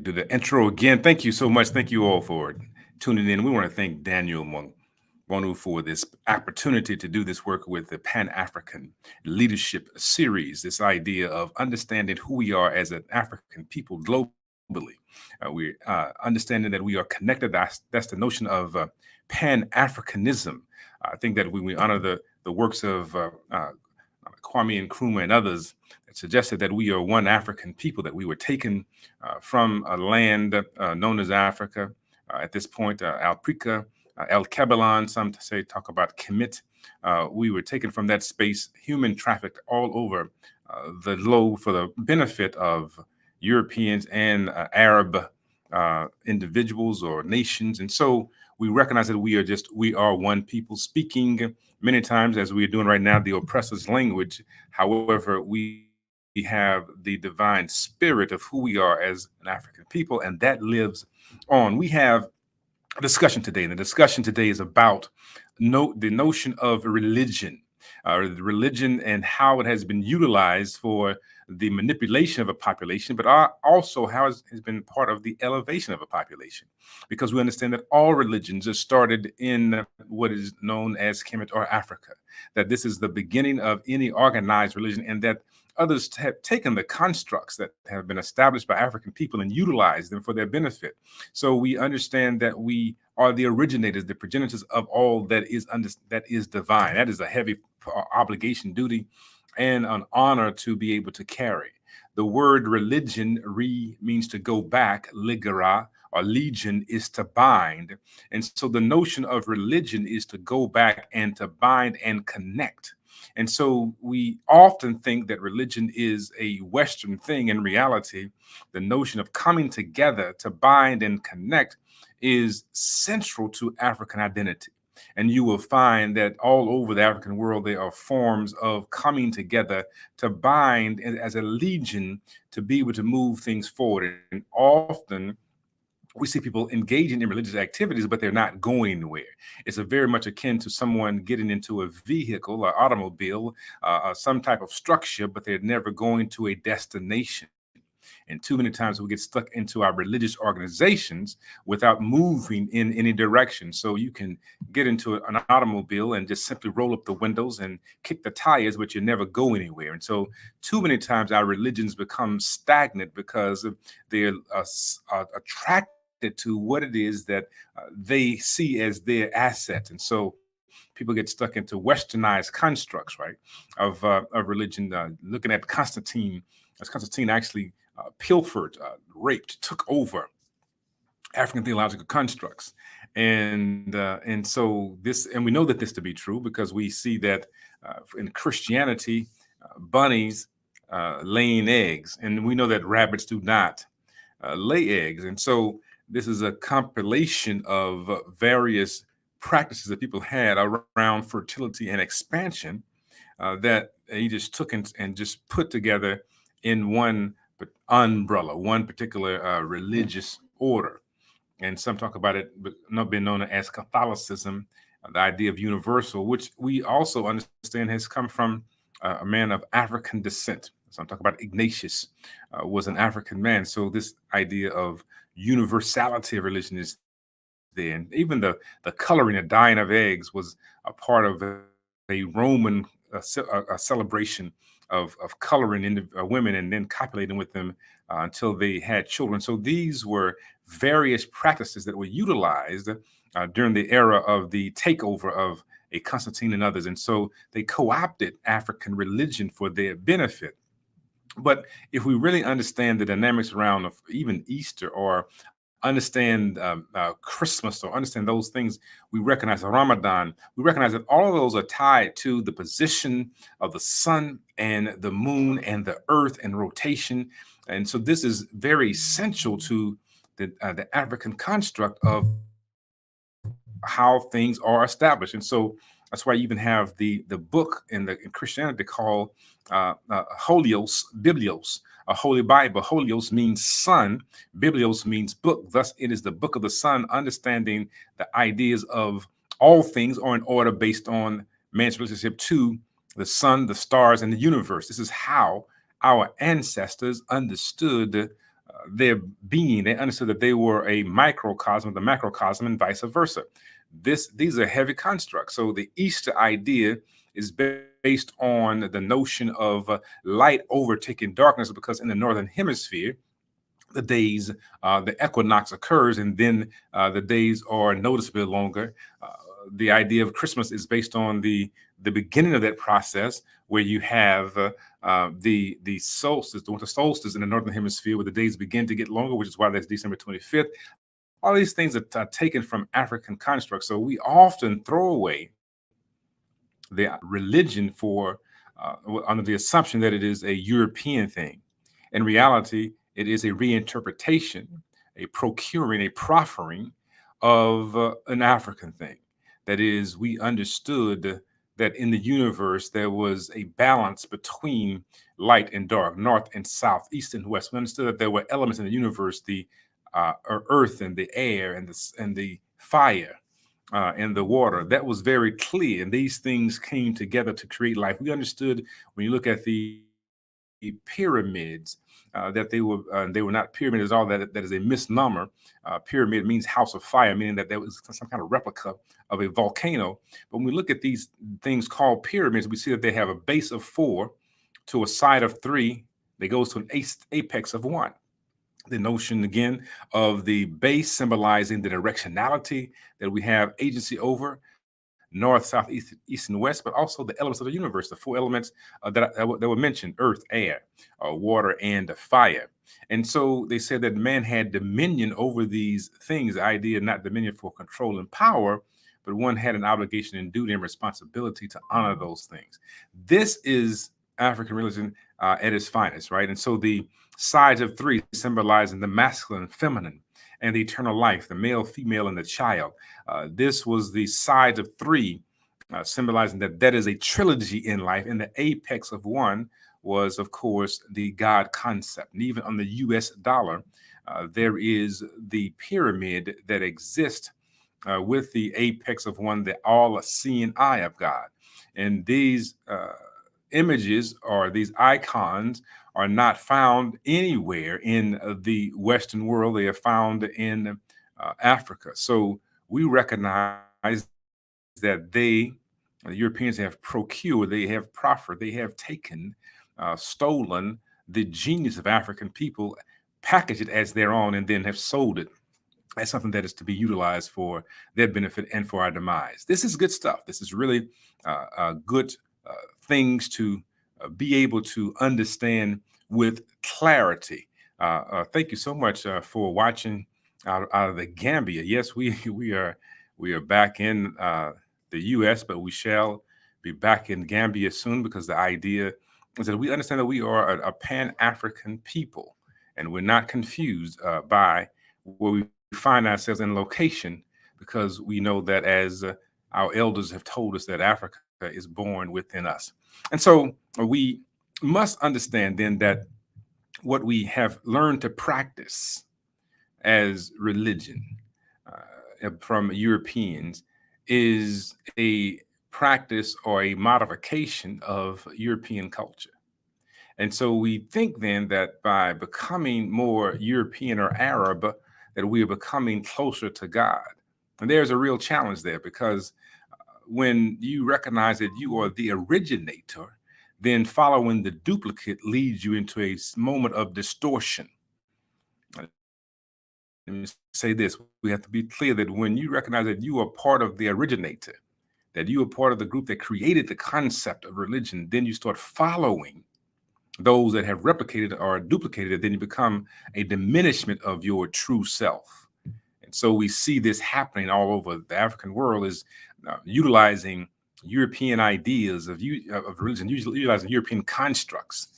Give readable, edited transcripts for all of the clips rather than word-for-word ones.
do the intro again. Thank you so much. Thank you all for tuning in. We want to thank Daniel Mwanu for this opportunity to do this work with the Pan-African Leadership Series, this idea of understanding who we are as an African people globally. We understanding that we are connected. That's the notion of Pan-Africanism. I think that when we honor the works of Kwame Nkrumah and others that suggested that we are one African people, that we were taken from a land known as Africa at this point, Alprika, El Kabbalan, some talk about Kemet. We were taken from that space, human trafficked all over the globe for the benefit of Europeans and Arab individuals or nations. And so we recognize that we are one people speaking many times, as we are doing right now, the oppressor's language. However, we have the divine spirit of who we are as an African people, and that lives on. We have a discussion today, and the discussion today is about the notion of religion, religion and how it has been utilized for the manipulation of a population, but also how it has been part of the elevation of a population. Because we understand that all religions are started in what is known as Kemet or Africa, that this is the beginning of any organized religion, and that others have taken the constructs that have been established by African people and utilized them for their benefit. So we understand that we are the originators, the progenitors of all that is divine. That is a heavy obligation, duty, and an honor to be able to carry. The word religion means to go back, ligara, or legion is to bind. And so the notion of religion is to go back and to bind and connect. And so we often think that religion is a Western thing. In reality, the notion of coming together to bind and connect is central to African identity. And you will find that all over the African world, there are forms of coming together to bind as a legion to be able to move things forward. And often we see people engaging in religious activities, but they're not going anywhere. It's a very much akin to someone getting into a vehicle, or automobile, some type of structure, but they're never going to a destination. And too many times we get stuck into our religious organizations without moving in any direction. So you can get into an automobile and just simply roll up the windows and kick the tires, but you never go anywhere. And so too many times our religions become stagnant because they're attracted to what it is that they see as their asset. And so people get stuck into westernized constructs, right, of religion. Looking at Constantine, as Constantine actually pilfered, raped, took over African theological constructs, and so this, and we know that this to be true because we see that in Christianity, bunnies laying eggs, and we know that rabbits do not lay eggs, and so this is a compilation of various practices that people had around fertility and expansion that he just took and just put together in one umbrella, one particular religious order. And some talk about it not being known as Catholicism, the idea of universal, which we also understand has come from a man of African descent. So I'm talking about Ignatius, was an African man. So this idea of universality of religion is there. And even the coloring, the dyeing of eggs was a part of a Roman a celebration of coloring in women and then copulating with them until they had children. So these were various practices that were utilized during the era of the takeover of a Constantine and others. And so they co-opted African religion for their benefit. But if we really understand the dynamics around even Easter, or understand Christmas, or understand those things, we recognize Ramadan, we recognize that all of those are tied to the position of the sun and the moon and the earth and rotation. And so this is very essential to the African construct of how things are established. And so that's why you even have the book in Christianity called Holios, Biblios, a holy Bible. Holios means sun, Biblios means book. Thus, it is the book of the sun, understanding the ideas of all things are in order based on man's relationship to the sun, the stars, and the universe. This is how our ancestors understood their being. They understood that they were a microcosm of the macrocosm and vice versa. These are heavy constructs. So the Easter idea is based on the notion of light overtaking darkness, because in the northern hemisphere, the days, the equinox occurs, and then the days are noticeably longer. Uh, the idea of Christmas is based on the beginning of that process, where you have the solstice, the winter solstice in the northern hemisphere, where the days begin to get longer, which is why that's December 25th. All these things are taken from African constructs. So we often throw away the religion for under the assumption that it is a European thing. In reality, it is a reinterpretation, a procuring, a proffering of an African thing. That is, we understood that in the universe there was a balance between light and dark, north and south, east and west. We understood that there were elements in the universe, the earth and the air and the fire and the water. That was very clear. And these things came together to create life. We understood when you look at the pyramids that they were not pyramids at all. That is a misnomer. Pyramid means house of fire, meaning that there was some kind of replica of a volcano. But when we look at these things called pyramids, we see that they have a base of 4 to a side of 3. They goes to an apex of 1. The notion again of the base symbolizing the directionality that we have agency over, north, south, east, and west, but also the elements of the universe, the 4 elements that were mentioned: earth, air, water, and fire. And so they said that man had dominion over these things. The idea not dominion for control and power, but one had an obligation and duty and responsibility to honor those things. This is African religion at its finest, right? And so the sides of 3 symbolizing the masculine, feminine, and the eternal life, the male, female, and the child. This was the sides of 3, symbolizing that is a trilogy in life. And the apex of 1 was, of course, the God concept. And even on the US dollar, there is the pyramid that exists with the apex of 1, the all-seeing eye of God. And these images or these icons are not found anywhere in the Western world. They are found in Africa. So we recognize that the Europeans have procured, they have proffered, they have taken, stolen the genius of African people, packaged it as their own, and then have sold it as something that is to be utilized for their benefit and for our demise. This is good stuff. This is really good things to be able to understand with clarity. Thank you so much for watching out of the Gambia. Yes, we are back in the U.S., but we shall be back in Gambia soon, because the idea is that we understand that we are a Pan-African people, and we're not confused by where we find ourselves in location, because we know that, as our elders have told us, that Africa is born within us. And so we must understand then that what we have learned to practice as religion from Europeans is a practice or a modification of European culture. And so we think then that by becoming more European or Arab, that we are becoming closer to God. And there's a real challenge there, because when you recognize that you are the originator, then following the duplicate leads you into a moment of distortion. Let me say this: we have to be clear that when you recognize that you are part of the originator, that you are part of the group that created the concept of religion, then you start following those that have replicated or duplicated it, then you become a diminishment of your true self. And so we see this happening all over the African world, is utilizing European ideas of religion, utilizing European constructs,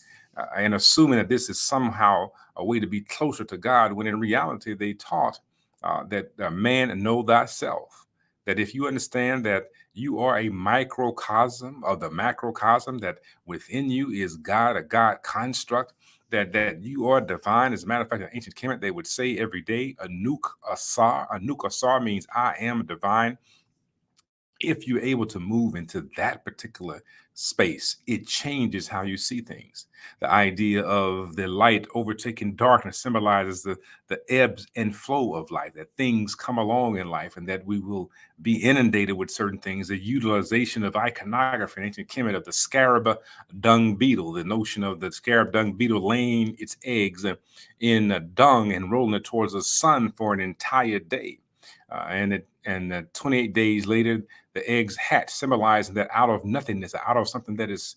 and assuming that this is somehow a way to be closer to God, when in reality they taught that man know thyself. That if you understand that you are a microcosm of the macrocosm, that within you is God, a God construct, that you are divine. As a matter of fact, in ancient Kemet, they would say every day, Anuk Asar. Anuk Asar means I am divine. if you're able to move into that particular space, it changes how you see things. The idea of the light overtaking darkness symbolizes the ebbs and flow of life, that things come along in life and that we will be inundated with certain things. The utilization of iconography in ancient Kemet of the scarab dung beetle, the notion of the scarab dung beetle laying its eggs in dung and rolling it towards the sun for an entire day. And 28 days later, the eggs hatch, symbolizing that out of nothingness, out of something that is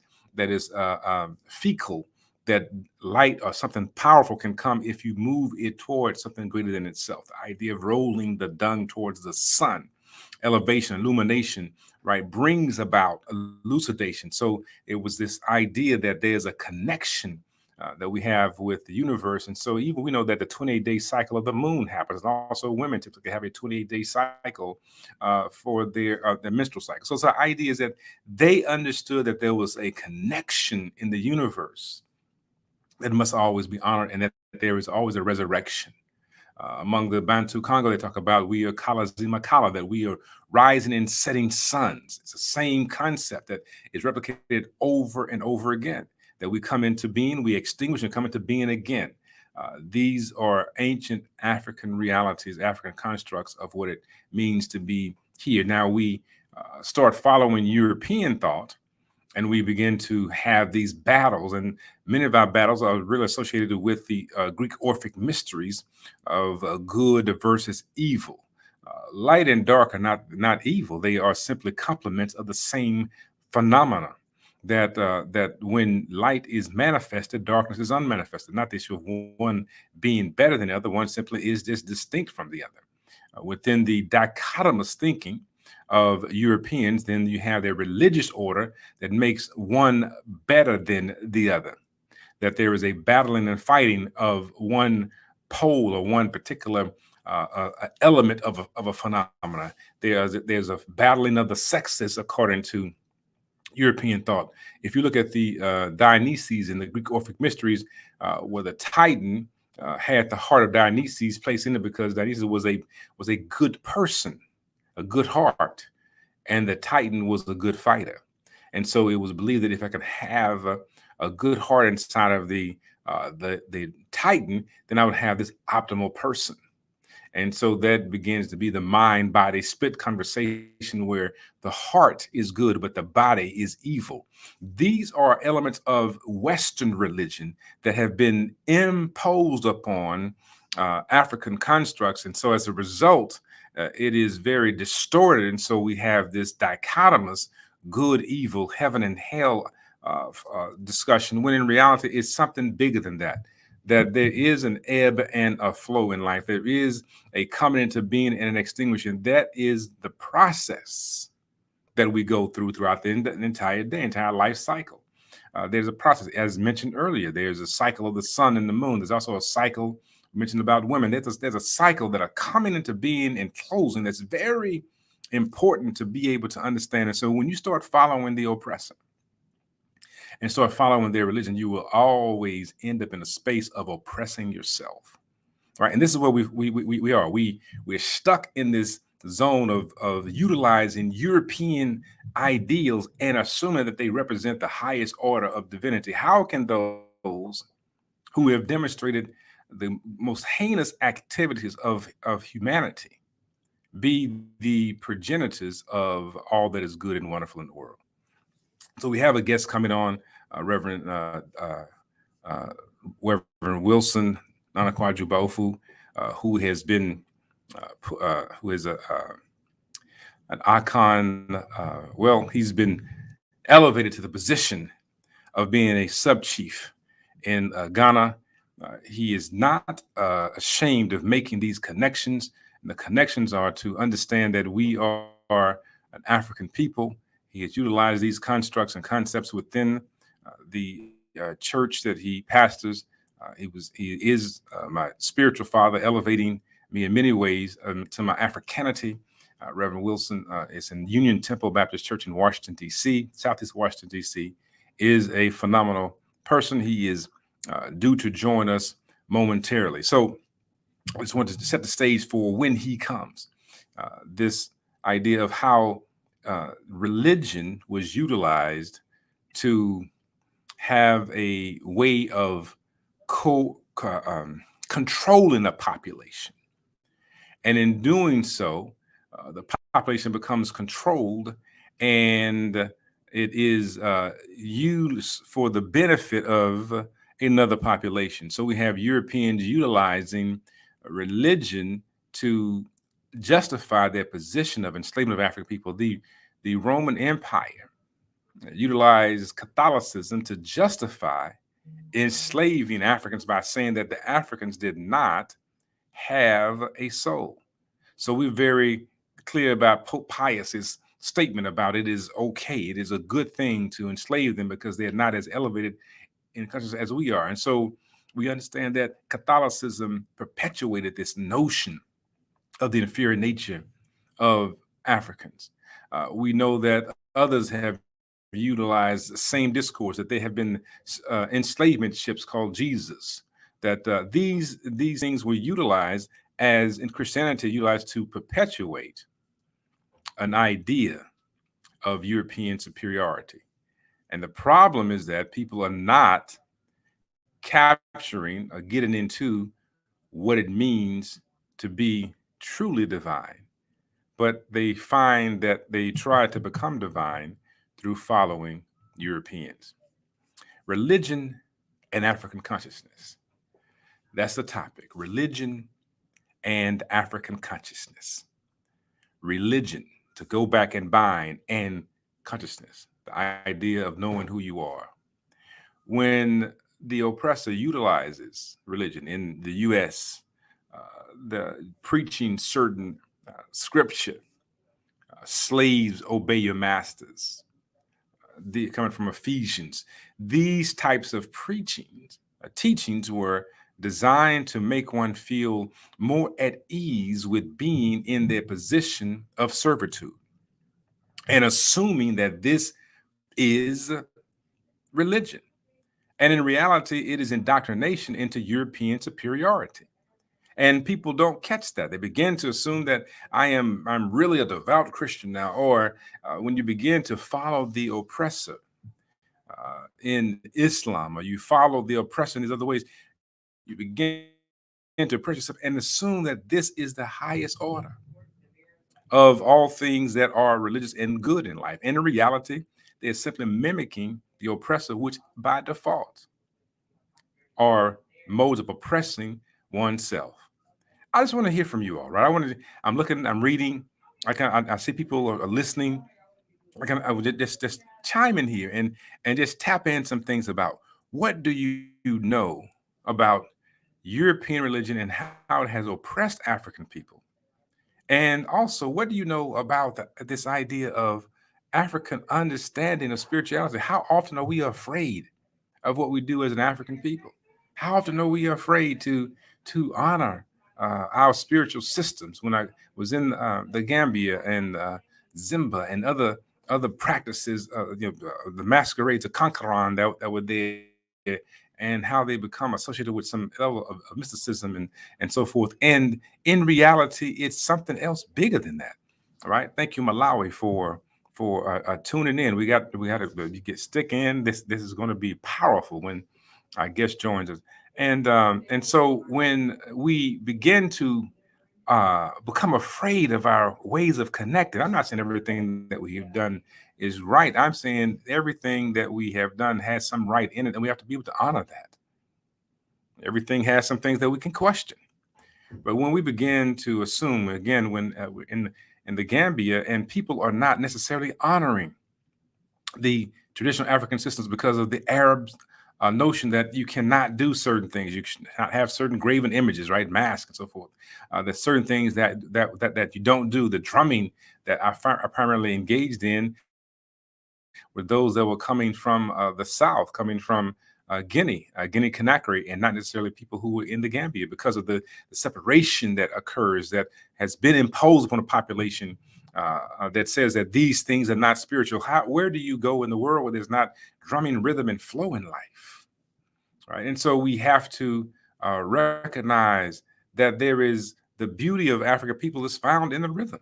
fecal, that light or something powerful can come if you move it towards something greater than itself. The idea of rolling the dung towards the sun, elevation, illumination, right, brings about elucidation. So it was this idea that there's a connection that we have with the universe. And so even we know that the 28-day cycle of the moon happens. And also women typically have a 28-day cycle for their menstrual cycle. So the idea is that they understood that there was a connection in the universe that must always be honored and that there is always a resurrection. Among the Bantu Congo, they talk about we are Kala, that we are rising and setting suns. It's the same concept that is replicated over and over again, that we come into being, we extinguish and come into being again. These are ancient African realities, African constructs of what it means to be here. Now we start following European thought, and we begin to have these battles, and many of our battles are really associated with the Greek Orphic mysteries of good versus evil. Light and dark are not evil; they are simply complements of the same phenomena. That when light is manifested, darkness is unmanifested. Not the issue of one being better than the other; one simply is just distinct from the other. Within the dichotomous thinking of Europeans, then you have their religious order that makes one better than the other, that there is a battling and fighting of one pole or one particular element of a phenomena. There's a battling of the sexes according to European thought. If you look at the Dionysus in the Greek Orphic mysteries, where the Titan had the heart of Dionysus placed in it because Dionysus was a good person, a good heart, and the Titan was a good fighter. And so it was believed that if I could have a good heart inside of the Titan, then I would have this optimal person. And so that begins to be the mind body split conversation where the heart is good, but the body is evil. These are elements of Western religion that have been imposed upon African constructs. And so as a result, it is very distorted. And so we have this dichotomous good, evil, heaven and hell discussion, when in reality it's something bigger than that. That there is an ebb and a flow in life. There is a coming into being and an extinguishing. That is the process that we go throughout the entire day, entire life cycle. There's a process, as mentioned earlier. There's a cycle of the sun and the moon. There's also a cycle mentioned about women. There's a cycle that are coming into being and closing that's very important to be able to understand. And so when you start following the oppressor and start following their religion, you will always end up in a space of oppressing yourself, right? And this is where we are. We're stuck in this zone of utilizing European ideals and assuming that they represent the highest order of divinity. How can those who have demonstrated the most heinous activities of humanity be the progenitors of all that is good and wonderful in the world? So we have a guest coming on, Reverend Wilson Nanakwaju Baufu, who has been, who is an icon. Well, he's been elevated to the position of being a sub chief in Ghana. He is not ashamed of making these connections. And the connections are to understand that we are an African people. He has utilized these constructs and concepts within the church that he pastors. He is my spiritual father, elevating me in many ways to my Africanity. Reverend Wilson is in Union Temple Baptist Church in Washington, D.C., Southeast Washington, D.C., is a phenomenal person. He is due to join us momentarily. So I just wanted to set the stage for when he comes. This idea of how religion was utilized to have a way of controlling the population. And in doing so, the population becomes controlled, and it is used for the benefit of another population. So we have Europeans utilizing religion to justify their position of enslavement of African people. The Roman Empire utilized Catholicism to justify enslaving Africans by saying that the Africans did not have a soul. So we're very clear about Pope Pius's statement about it is okay. It is a good thing to enslave them because they're not as elevated in consciousness as we are. And so we understand that Catholicism perpetuated this notion of the inferior nature of Africans. We know that others have utilized the same discourse, that there have been enslavement ships called Jesus, that these things were utilized as in Christianity, utilized to perpetuate an idea of European superiority. And the problem is that people are not capturing or getting into what it means to be truly divine, but they find that they try to become divine through following Europeans. Religion and African consciousness. That's the topic. Religion and African consciousness. Religion, to go back and bind, and consciousness, the idea of knowing who you are. When the oppressor utilizes religion in the US, the preaching certain scripture, slaves obey your masters, coming from Ephesians, these types of teachings were designed to make one feel more at ease with being in their position of servitude and assuming that this is religion. And in reality, it is indoctrination into European superiority. And people don't catch that. They begin to assume that I'm really a devout Christian now. Or when you begin to follow the oppressor in Islam, or you follow the oppressor in these other ways, you begin to oppress yourself and assume that this is the highest order of all things that are religious and good in life. And in reality, they're simply mimicking the oppressor, which by default are modes of oppressing oneself. I just want to hear from you all, right? I'm reading, I see people are listening. I would just chime in here and just tap in some things about what do you know about European religion and how it has oppressed African people. And also, what do you know about this idea of African understanding of spirituality? How often are we afraid of what we do as an African people? How often are we afraid to honor our spiritual systems? When I was in the Gambia and Zimba and other practices, the masquerades of Conqueron that were there, and how they become associated with some level of mysticism and so forth. And in reality, it's something else bigger than that. All right. Thank you, Malawi, for tuning in. We got to get stick in. This is going to be powerful when our guest joins us. And so when we begin to become afraid of our ways of connecting, I'm not saying everything that we have done is right. I'm saying everything that we have done has some right in it, and we have to be able to honor that. Everything has some things that we can question. But when we begin to assume, again, when in the Gambia, and people are not necessarily honoring the traditional African systems because of the Arabs' notion that you cannot do certain things, you should not have certain graven images, right, masks and so forth. There's certain things that you don't do. The drumming that I primarily engaged in were those that were coming from the South, coming from Guinea Conakry, and not necessarily people who were in the Gambia, because of the separation that occurs, that has been imposed upon a population that says that these things are not spiritual. Where do you go in the world where there's not drumming, rhythm, and flow in life, right? And so we have to recognize that there is the beauty of African people is found in the rhythm,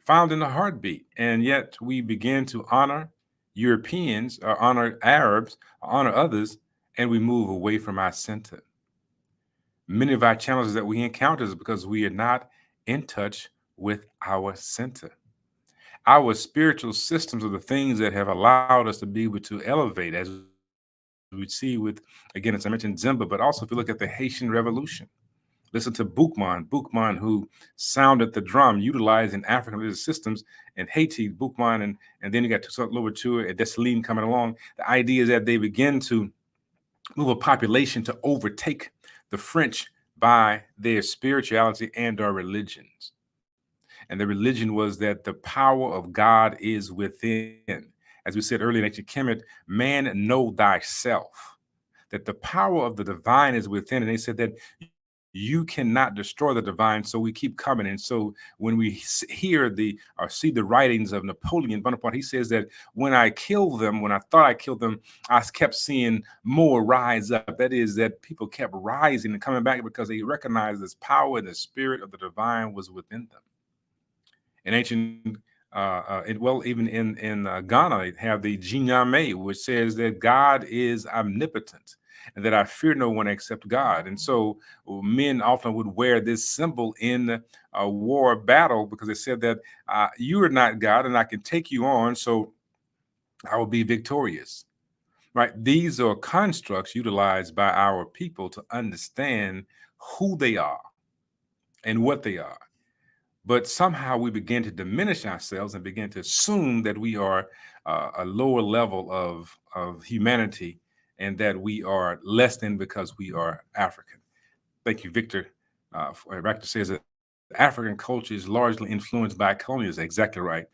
found in the heartbeat. And yet we begin to honor Europeans, or honor Arabs, or honor others, and we move away from our center. Many of our challenges that we encounter is because we are not in touch with our center. Our spiritual systems are the things that have allowed us to be able to elevate, as we see with, again, as I mentioned, Zimba, but also if you look at the Haitian Revolution. Listen to Boukman, who sounded the drum, utilizing African religious systems in Haiti, Boukman, and then you got Toussaint Louverture and Dessalines coming along. The idea is that they begin to move a population to overtake the French by their spirituality and our religions. And the religion was that the power of God is within. As we said earlier in ancient Kemet, man, know thyself, that the power of the divine is within. And they said that you cannot destroy the divine, so we keep coming. And so when we hear or see the writings of Napoleon Bonaparte, he says that when I killed them, when I thought I killed them, I kept seeing more rise up. That is, that people kept rising and coming back because they recognized this power and the spirit of the divine was within them. In ancient, even in Ghana, they have the Jinyame, which says that God is omnipotent and that I fear no one except God. And so men often would wear this symbol in a war battle because they said that you are not God and I can take you on, so I will be victorious. Right? These are constructs utilized by our people to understand who they are and what they are. But somehow we begin to diminish ourselves and begin to assume that we are a lower level of humanity and that we are less than because we are African. Thank you, Victor. Victor says that African culture is largely influenced by colonialism. Exactly right.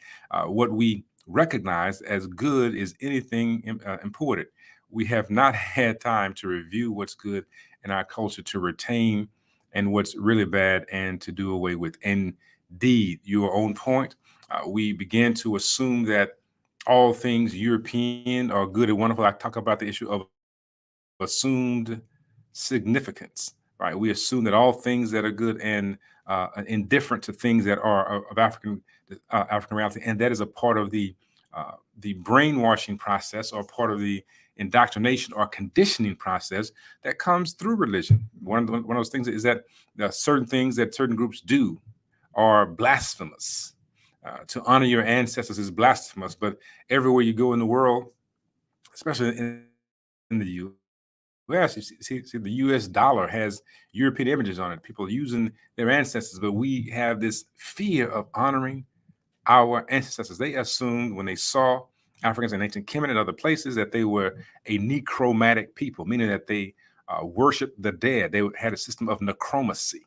What we recognize as good is anything imported. We have not had time to review what's good in our culture to retain and what's really bad and to do away with. Indeed, your own point. We begin to assume that all things European are good and wonderful. I talk about the issue of assumed significance, right? We assume that all things that are good and indifferent to things that are of African reality, and that is a part of the brainwashing process, or part of the indoctrination or conditioning process that comes through religion. One of those things is that there are certain things that certain groups do are blasphemous. To honor your ancestors is blasphemous, but everywhere you go in the world, especially in the US, you see the US dollar has European images on it. People using their ancestors, but we have this fear of honoring our ancestors. They assumed when they saw Africans in ancient Kemet and other places that they were a necromantic people, meaning that they worshiped the dead. They had a system of necromancy.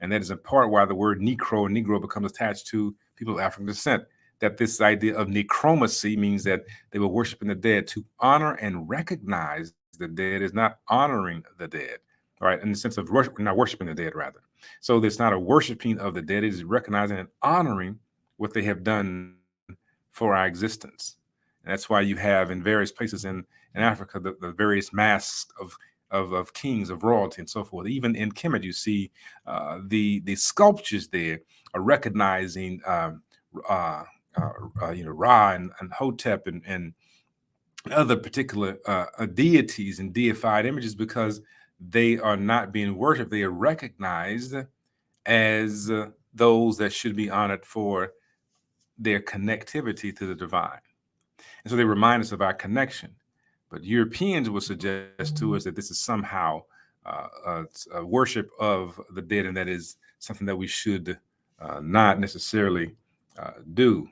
And that is in part why the word Negro becomes attached to people of African descent. That this idea of necromancy means that they were worshiping the dead. To honor and recognize the dead is not honoring the dead, right? In the sense of not worshiping the dead, rather. So there's not a worshiping of the dead. It is recognizing and honoring what they have done for our existence. And that's why you have in various places in Africa the various masks of kings, of royalty, and so forth. Even in Kemet, you see the sculptures there are recognizing Ra and Hotep and other particular deities and deified images, because they are not being worshipped. They are recognized as those that should be honored for their connectivity to the divine. And so they remind us of our connection. But Europeans will suggest to us that this is somehow a worship of the dead, and that is something that we should not necessarily do.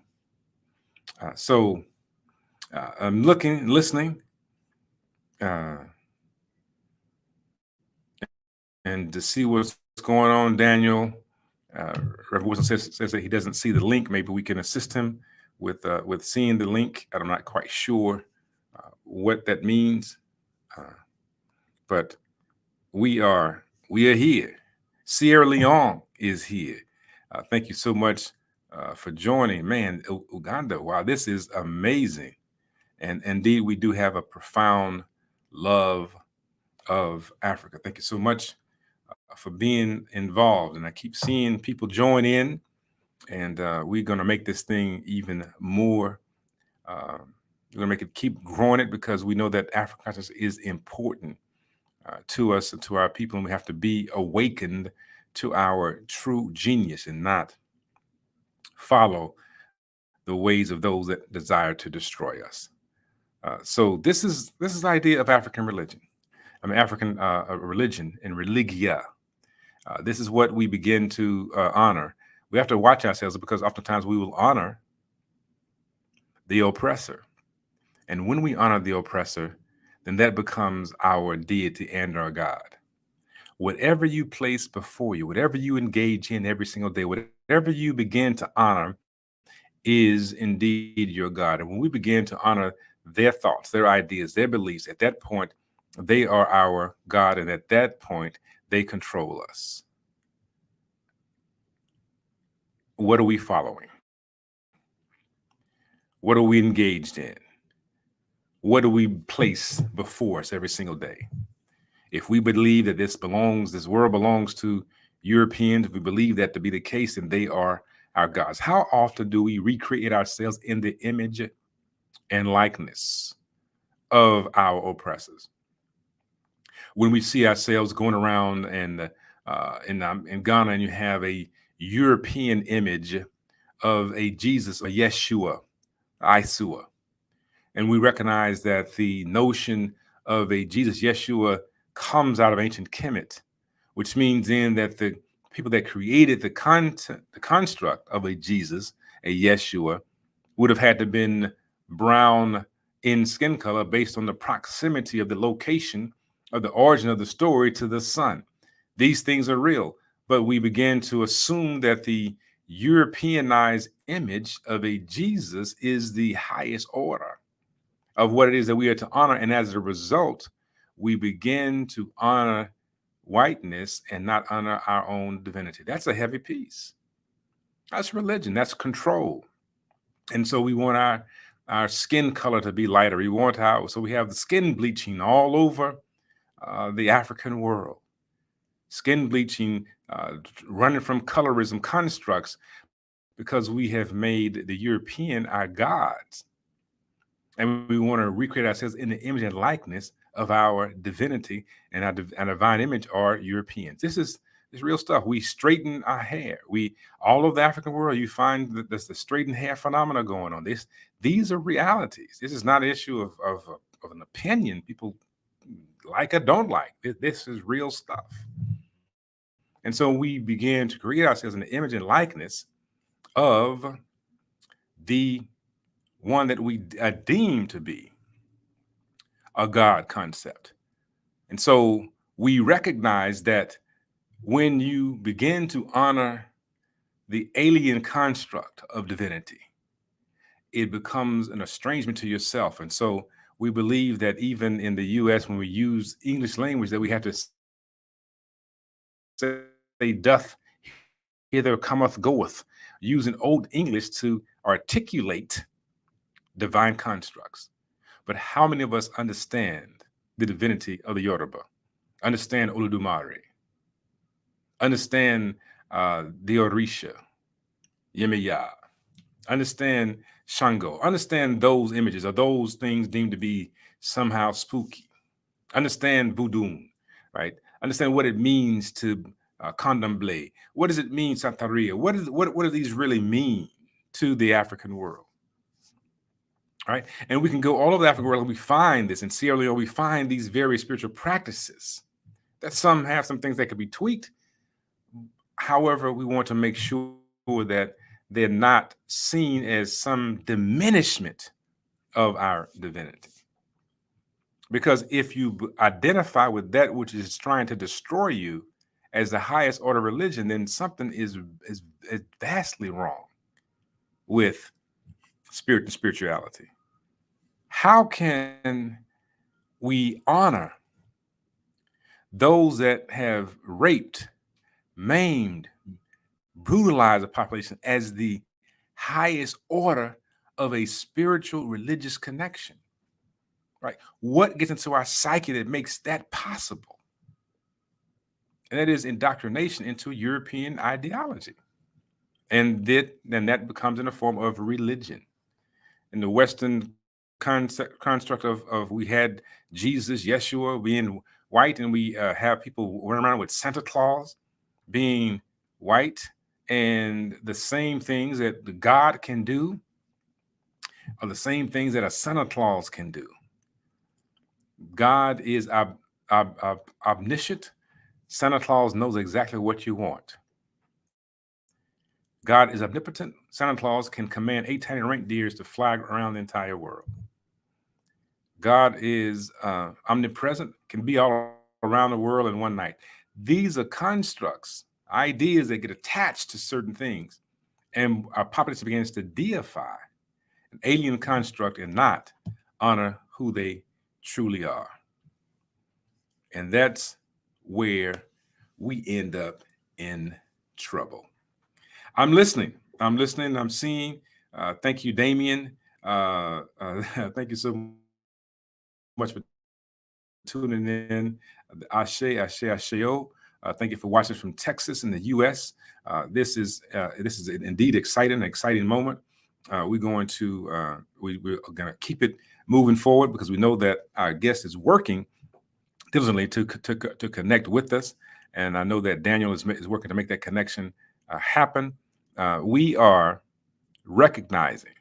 So I'm looking, listening, and to see what's going on. Daniel, Reverend Wilson says that he doesn't see the link. Maybe we can assist him with seeing the link. I'm not quite sure what that means, but we are here. Sierra Leone is here. Thank you so much for joining. Man, Uganda, wow, this is amazing. And indeed, we do have a profound love of Africa. Thank you so much for being involved. And I keep seeing people join in And we're going to make this thing even more. We're going to make it keep growing it, because we know that African consciousness is important to us and to our people, and we have to be awakened to our true genius and not follow the ways of those that desire to destroy us. So this is the idea of African religion. I mean, African religion and religia. This is what we begin to honor. We have to watch ourselves, because oftentimes we will honor the oppressor. And when we honor the oppressor, then that becomes our deity and our God. Whatever you place before you, whatever you engage in every single day, whatever you begin to honor is indeed your God. And when we begin to honor their thoughts, their ideas, their beliefs, at that point, they are our God. And at that point, they control us. What are we following? What are we engaged in? What do we place before us every single day? If we believe that this world belongs to Europeans, if we believe that to be the case, then they are our gods. How often do we recreate ourselves in the image and likeness of our oppressors? When we see ourselves going around and in Ghana, and you have a European image of a Jesus, a Yeshua, Isua, and we recognize that the notion of a Jesus, Yeshua, comes out of ancient Kemet, which means then that the people that created the construct of a Jesus, a Yeshua, would have had to been brown in skin color based on the proximity of the location of the origin of the story to the sun. These things are real, but we begin to assume that the Europeanized image of a Jesus is the highest order of what it is that we are to honor. And as a result, we begin to honor whiteness and not honor our own divinity. That's a heavy piece. That's religion. That's control. And so we want our skin color to be lighter. So we have the skin bleaching all over the African world. Skin bleaching, running from colorism constructs, because we have made the European our gods. And we want to recreate ourselves in the image and likeness of our divinity, and our divine image are Europeans. This is real stuff. We straighten our hair. All over the African world, you find that there's the straightened hair phenomena going on. These are realities. This is not an issue of an opinion people like or don't like. This is real stuff. And so we begin to create ourselves in the image and likeness of the one that we deem to be a God concept. And so we recognize that when you begin to honor the alien construct of divinity, it becomes an estrangement to yourself. And so we believe that even in the US, when we use English language, that we have to say doth, hither cometh, goeth, using Old English to articulate divine constructs. But how many of us understand the divinity of the Yoruba, understand Oludumare, understand the Orisha, Yemiya, understand Shango, understand those images or those things deemed to be somehow spooky, understand voodoo, right? Understand what it means to condomble. What does it mean, Santeria? What do these really mean to the African world? Right? And we can go all over the African world and we find this. In Sierra Leone, we find these very spiritual practices that some have some things that could be tweaked. However, we want to make sure that they're not seen as some diminishment of our divinity. Because if you identify with that which is trying to destroy you as the highest order religion, then something is vastly wrong with spirit and spirituality. How can we honor those that have raped, maimed, brutalized the population as the highest order of a spiritual religious connection? Right? What gets into our psyche that makes that possible? And that is indoctrination into European ideology. And that becomes in the form of religion. In the Western construct of we had Jesus, Yeshua being white, and we have people running around with Santa Claus being white, and the same things that the God can do are the same things that a Santa Claus can do. God is omniscient. Santa Claus knows exactly what you want. God is omnipotent. Santa Claus can command 8 tiny reindeers to fly around the entire world. God is omnipresent, can be all around the world in one night. These are constructs, ideas that get attached to certain things, and our population begins to deify an alien construct and not honor who they truly are. And that's where we end up in trouble. I'm listening. I'm seeing. Thank you, Damien. Thank you so much for tuning in. Ashe, Ashe, Asheo. Thank you for watching from Texas in the U.S. This is indeed exciting moment. We're going to keep it moving forward because we know that our guest is working diligently to connect with us, and I know that Daniel is working to make that connection happen. We are recognizing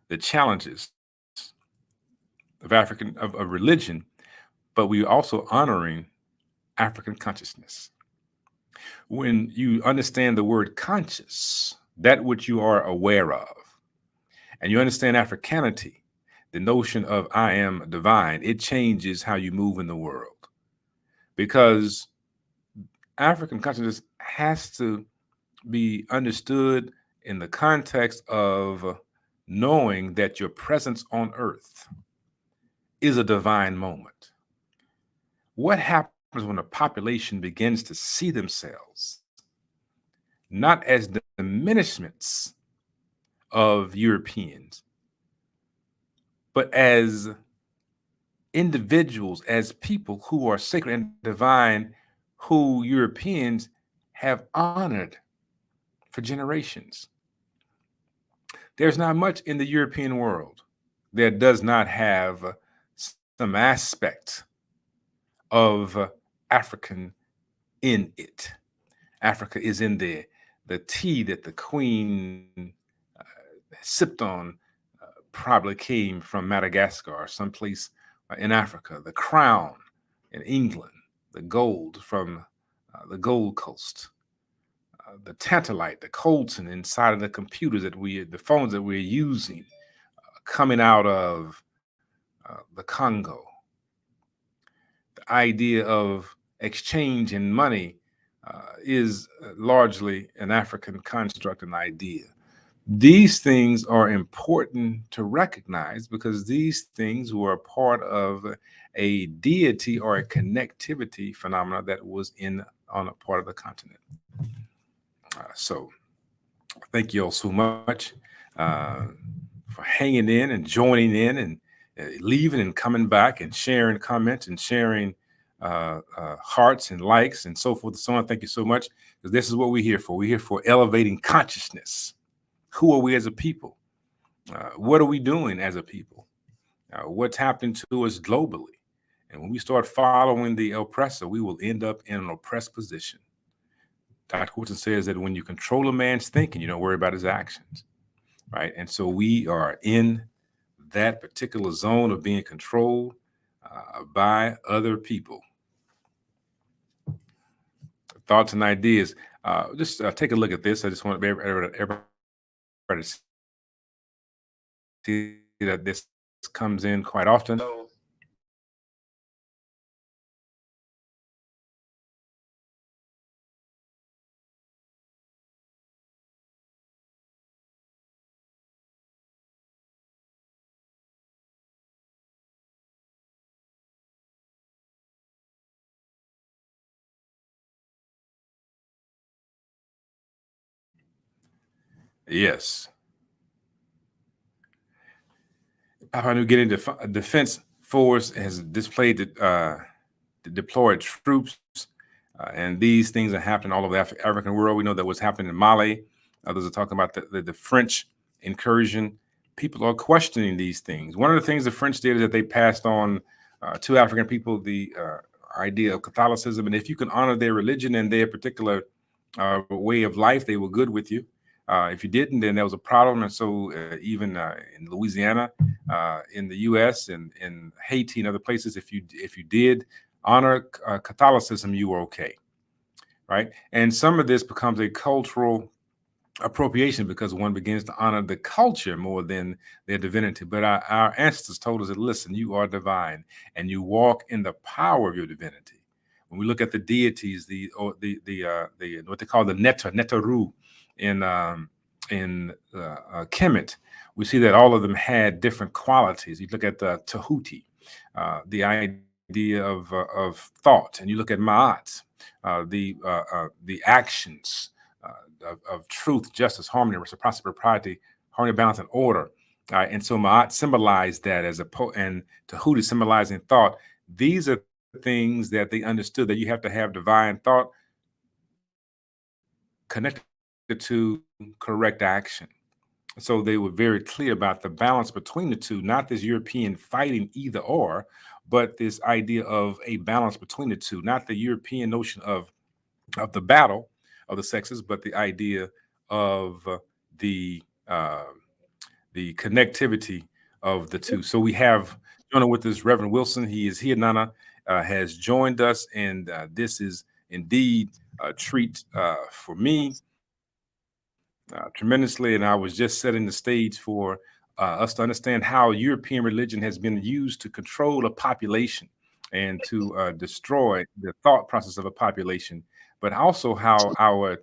the challenges of religion, but we are also honoring African consciousness. When you understand the word conscious, that which you are aware of, and you understand Africanity, the notion of I am divine, it changes how you move in the world. Because African consciousness has to be understood in the context of knowing that your presence on earth is a divine moment. What happens when a population begins to see themselves not as diminishments of Europeans, but as individuals, as people who are sacred and divine, who Europeans have honored for generations? There's not much in the European world that does not have some aspect of African in it. Africa is in there. The tea that the queen sipped on probably came from Madagascar or someplace in Africa. The crown in England, the gold from the Gold Coast, the tantalite, the coltan inside of the computers the phones that we're using, coming out of the Congo. The idea of exchange in money is largely an African construct and idea. These things are important to recognize because these things were a part of a deity or a connectivity phenomena that was on a part of the continent. So thank you all so much for hanging in and joining in and leaving and coming back and sharing comments and sharing hearts and likes and so forth and so on. Thank you so much, because this is what we're here for. We're here for elevating consciousness. Who are we as a people? What are we doing as a people? What's happening to us globally? And when we start following the oppressor, we will end up in an oppressed position. Dr. Woodson says that when you control a man's thinking, you don't worry about his actions, right? And so we are in that particular zone of being controlled by other people. Thoughts and ideas. Just take a look at this. I just want everybody to see that this comes in quite often. Yes. Papua New Guinea Defense Force has displayed the deployed troops, and these things are happening all over the African world. We know that what's happening in Mali Others are talking about the French incursion. People are questioning these things. One of the things the French did is that they passed on to African people the idea of Catholicism, and if you can honor their religion and their particular way of life, they were good with you. If you didn't, then there was a problem. And so, even in Louisiana, in the U.S., and in Haiti and other places, if you did honor Catholicism, you were okay, right? And some of this becomes a cultural appropriation because one begins to honor the culture more than their divinity. But our ancestors told us that, listen, you are divine and you walk in the power of your divinity. When we look at the deities, the what they call the Netaru in Kemet, we see that all of them had different qualities. You look at the Tahuti, the idea of thought, and you look at Ma'at, the actions of truth, justice, harmony, reciprocity, propriety, harmony, balance, and order. And so Ma'at symbolized that and Tahuti symbolizing thought. These are things that they understood, that you have to have divine thought connected to correct action. So they were very clear about the balance between the two, not this European fighting either or, but this idea of a balance between the two, not the European notion of the battle of the sexes, but the idea of the connectivity of the two. So we have joining with us Reverend Wilson. He is here. Nana has joined us, and this is indeed a treat for me tremendously. And I was just setting the stage for us to understand how European religion has been used to control a population and to destroy the thought process of a population, but also how our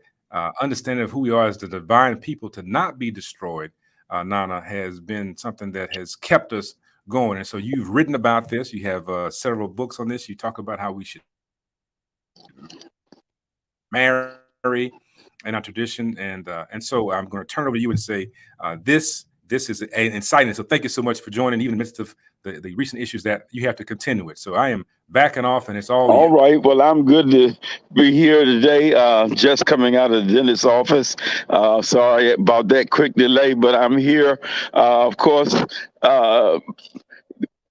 understanding of who we are as the divine people to not be destroyed, Nana, has been something that has kept us going. And so you've written about this. You have several books on this. You talk about how we should marry in our tradition. And so I'm going to turn it over to you and say this is exciting. So thank you so much for joining, even in the midst of the recent issues that you have to contend with. So I am backing off, and it's all you. Right. Well, I'm good to be here today. Just coming out of the dentist's office. Sorry about that quick delay, but I'm here. Of course,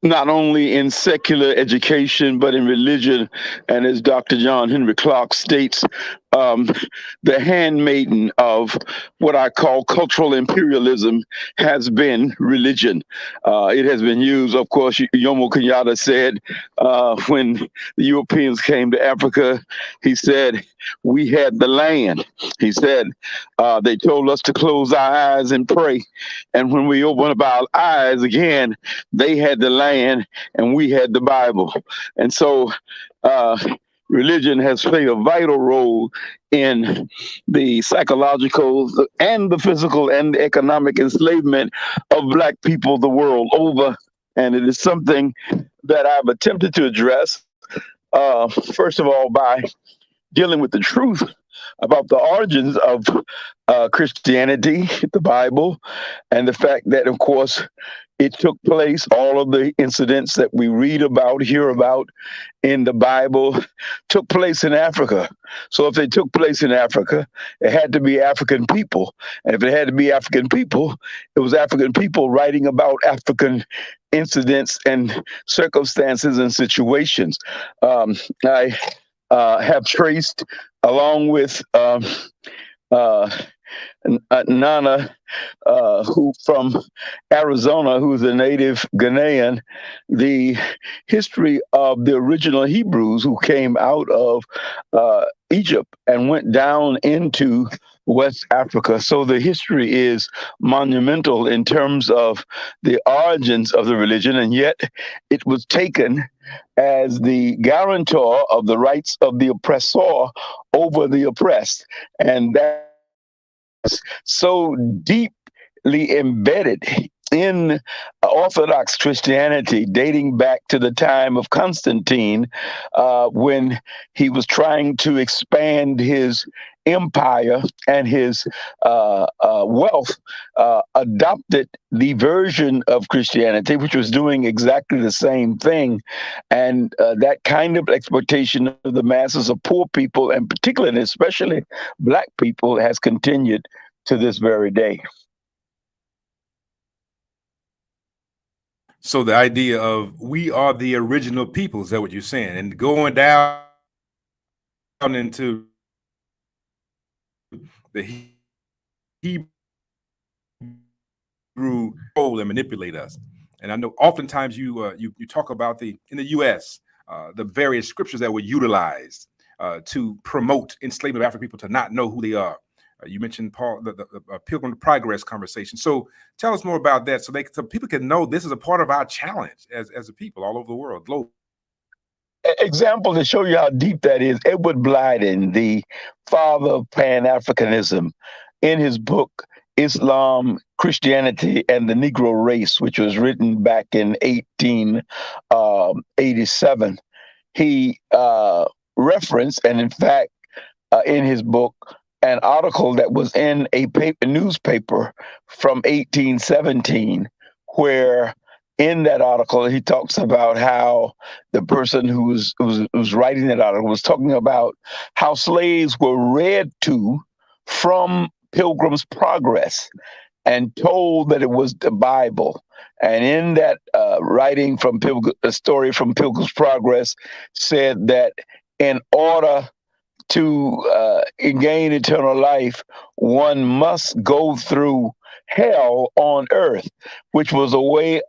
not only in secular education, but in religion. And as Dr. John Henry Clarke states, the handmaiden of what I call cultural imperialism has been religion. It has been used, of course, Jomo Kenyatta said, when the Europeans came to Africa, he said, we had the land. He said, they told us to close our eyes and pray. And when we open up our eyes again, they had the land and we had the Bible. And so religion has played a vital role in the psychological and the physical and the economic enslavement of Black people the world over. And it is something that I've attempted to address, first of all, by dealing with the truth about the origins of Christianity, the Bible, and the fact that, of course, it took place, all of the incidents that we read about, hear about in the Bible, took place in Africa. So if they took place in Africa, it had to be African people. And if it had to be African people, it was African people writing about African incidents and circumstances and situations. I have traced, along with Nana, who from Arizona, who's a native Ghanaian, the history of the original Hebrews who came out of Egypt and went down into West Africa. So the history is monumental in terms of the origins of the religion, and yet it was taken as the guarantor of the rights of the oppressor over the oppressed. And that's so deeply embedded in Orthodox Christianity, dating back to the time of Constantine, when he was trying to expand his empire and his wealth, adopted the version of Christianity, which was doing exactly the same thing. And that kind of exploitation of the masses of poor people, and particularly, and especially Black people, has continued to this very day. So the idea of we are the original people, is that what you're saying? And going down into the Hebrew control and manipulate us. And I know oftentimes you talk about in the U.S. The various scriptures that were utilized to promote enslavement of African people to not know who they are. You mentioned Paul, the Pilgrim to Progress conversation. So tell us more about that, so people can know this is a part of our challenge as a people all over the world, globally. Example to show you how deep that is. Edward Blyden, the father of Pan-Africanism, in his book Islam, Christianity, and the Negro Race, which was written back in 1887, he referenced, and in fact, in his book, an article that was in a newspaper from 1817, where in that article he talks about how the person who was writing that article was talking about how slaves were read to from Pilgrim's Progress and told that it was the Bible. And in that writing from a story from Pilgrim's Progress said that in order to gain eternal life, one must go through hell on earth, which was a way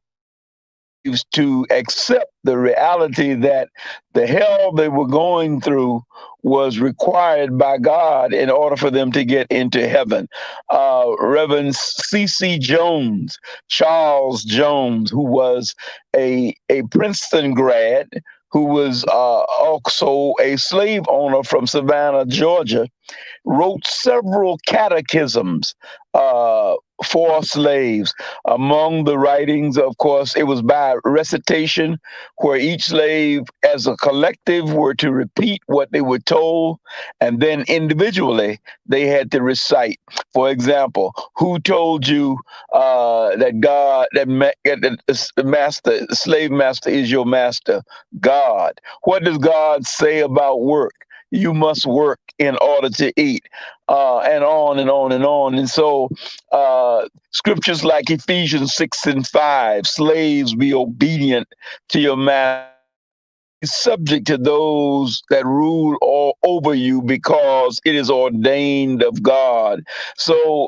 to accept the reality that the hell they were going through was required by God in order for them to get into heaven. Reverend C.C. Jones, Charles Jones, who was a Princeton grad, who was also a slave owner from Savannah, Georgia, wrote several catechisms for slaves. Among the writings, of course, it was by recitation, where each slave, as a collective, were to repeat what they were told, and then individually they had to recite. For example, who told you that the slave master is your master? God. What does God say about work? You must work in order to eat, and on and on and on. And so scriptures like Ephesians 6:5, slaves, be obedient to your master, subject to those that rule all over you, because it is ordained of God. So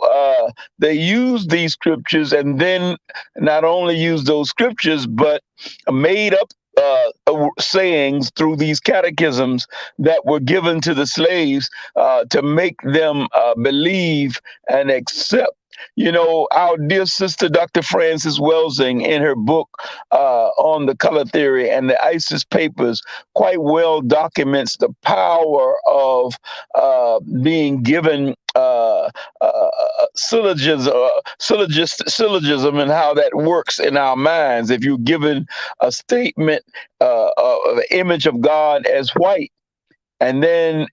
they use these scriptures, and then not only use those scriptures, but made up sayings through these catechisms that were given to the slaves to make them believe and accept. You know, our dear sister, Dr. Frances Welsing, in her book on the color theory and the ISIS papers, quite well documents the power of being given syllogism and how that works in our minds. If you're given a statement of an image of God as white, and then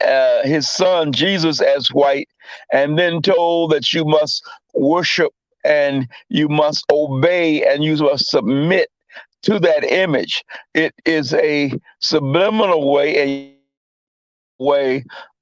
his son Jesus as white, and then told that you must worship and you must obey and you must submit to that image, it is a subliminal way